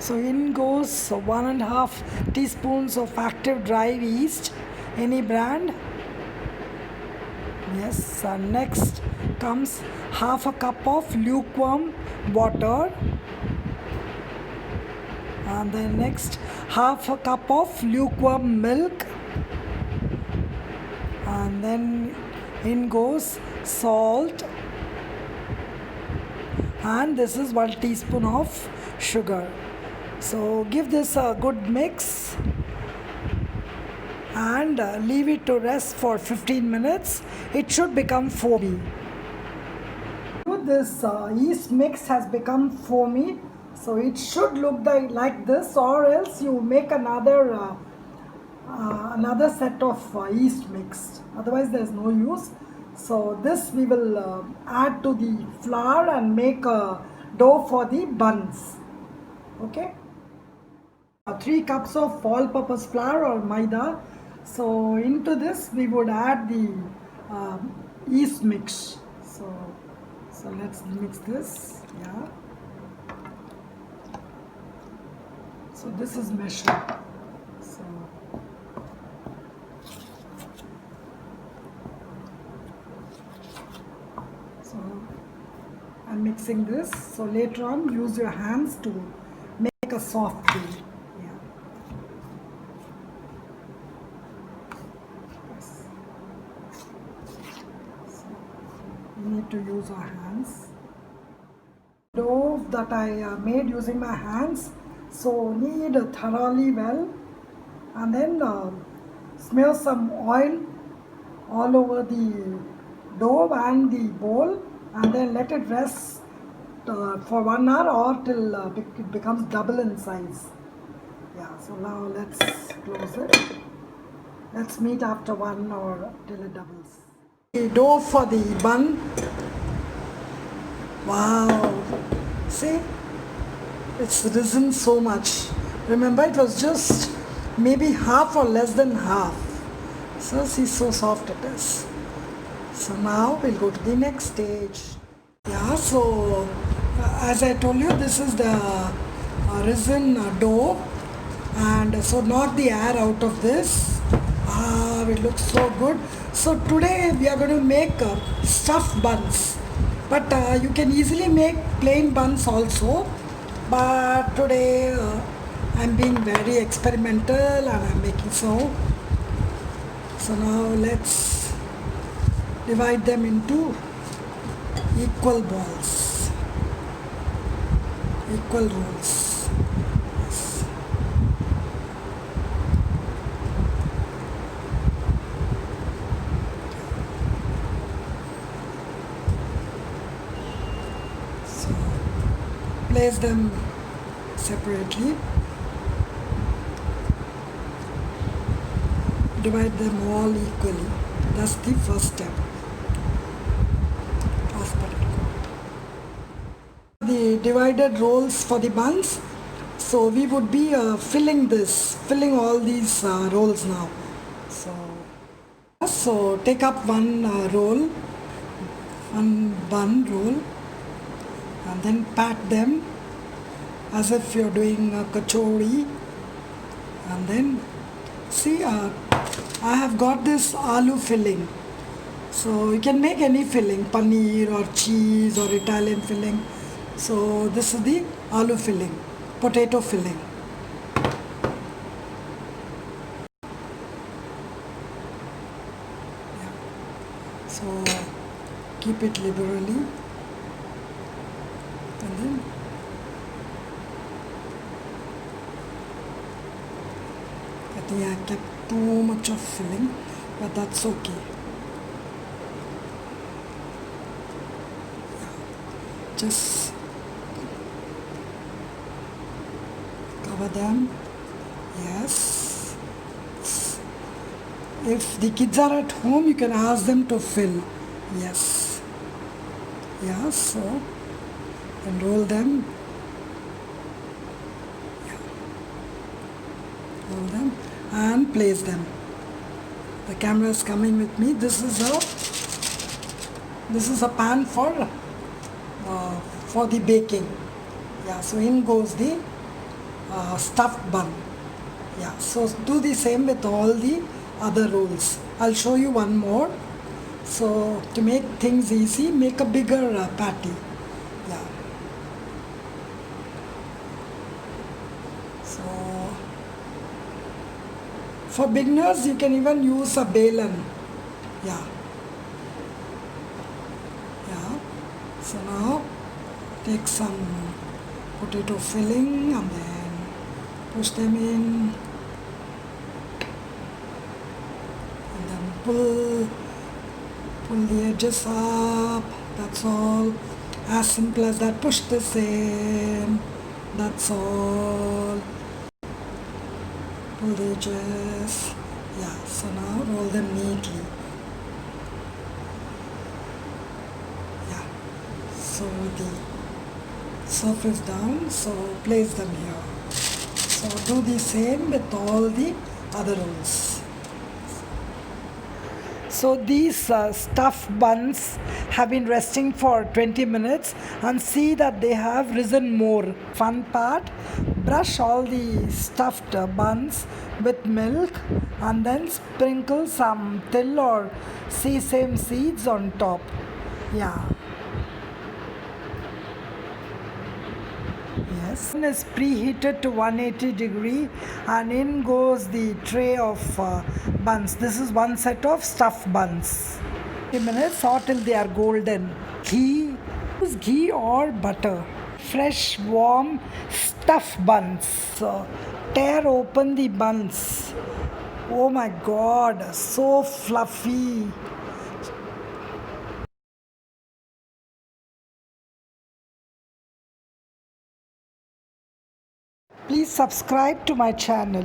So in goes 1.5 teaspoons of active dry yeast, any brand. Yes, next comes half a cup of lukewarm water, and then next half a cup of lukewarm milk, and then in goes salt, and this is 1 teaspoon of sugar. So give this a good mix and leave it to rest for 15 minutes. It should become foamy. This yeast mix has become foamy, so it should look like this, or else you make another set of yeast mix. Otherwise there is no use. So this we will add to the flour and make a dough for the buns. Okay. 3 cups of all-purpose flour or maida. So into this we would add the yeast mix. So let's mix this. Yeah. So this is measured. So I'm mixing this. So later on use your hands to make a soft dough. Need to use our hands. Dough that I made using my hands, so knead thoroughly well, and then smear some oil all over the dough and the bowl, and then let it rest for 1 hour or till it becomes double in size. Yeah, so now let's close it. Let's meet after 1 hour till it doubles. The dough for the bun. Wow, see, it's risen so much. Remember, it was just maybe half or less than half. So see, so soft it is. So now we'll go to the next stage. Yeah, so as I told you, this is the risen dough, and so knock the air out of this. It looks so good. So today we are going to make stuffed buns, but you can easily make plain buns also, but today I'm being very experimental and I'm making so now let's divide them into equal balls, equal rolls. Place them separately, divide them all equally. That's the first step. The divided rolls for the buns, so we would be filling all these rolls now. So take up one roll, one bun roll, and then pat them as if you're doing a kachori, and then see, I have got this aloo filling, so you can make any filling, paneer or cheese or Italian filling. So this is the aloo filling, potato filling. Yeah. So keep it liberally. And then I think I kept too much of filling, but that's okay. Just cover them. Yes. If the kids are at home, you can ask them to fill. Yes. Yeah, so and roll them. Yeah. Roll them and place them. The camera is coming with me. This is a pan for the baking. Yeah, so in goes the stuffed bun. Yeah, so do the same with all the other rolls. I'll show you one more. So to make things easy, make a bigger patty. Yeah. So for beginners, you can even use a balan. Yeah. Yeah. So now take some potato filling and then push them in and then pull the edges up. That's all. As simple as that. Push this in. That's all. Pull the edges. Yeah, so now roll them neatly. Yeah. So the surface down, so place them here. So do the same with all the other rolls. So these stuffed buns have been resting for 20 minutes and see that they have risen more. Fun part, brush all the stuffed buns with milk and then sprinkle some till or sesame seeds on top. Yeah. Yes. Oven is preheated to 180 degree and in goes the tray of buns. This is one set of stuffed buns. 20 minutes or till they are golden. Ghee, use ghee or butter. Fresh warm stuffed buns. So tear open the buns. Oh my god, so fluffy. Please subscribe to my channel.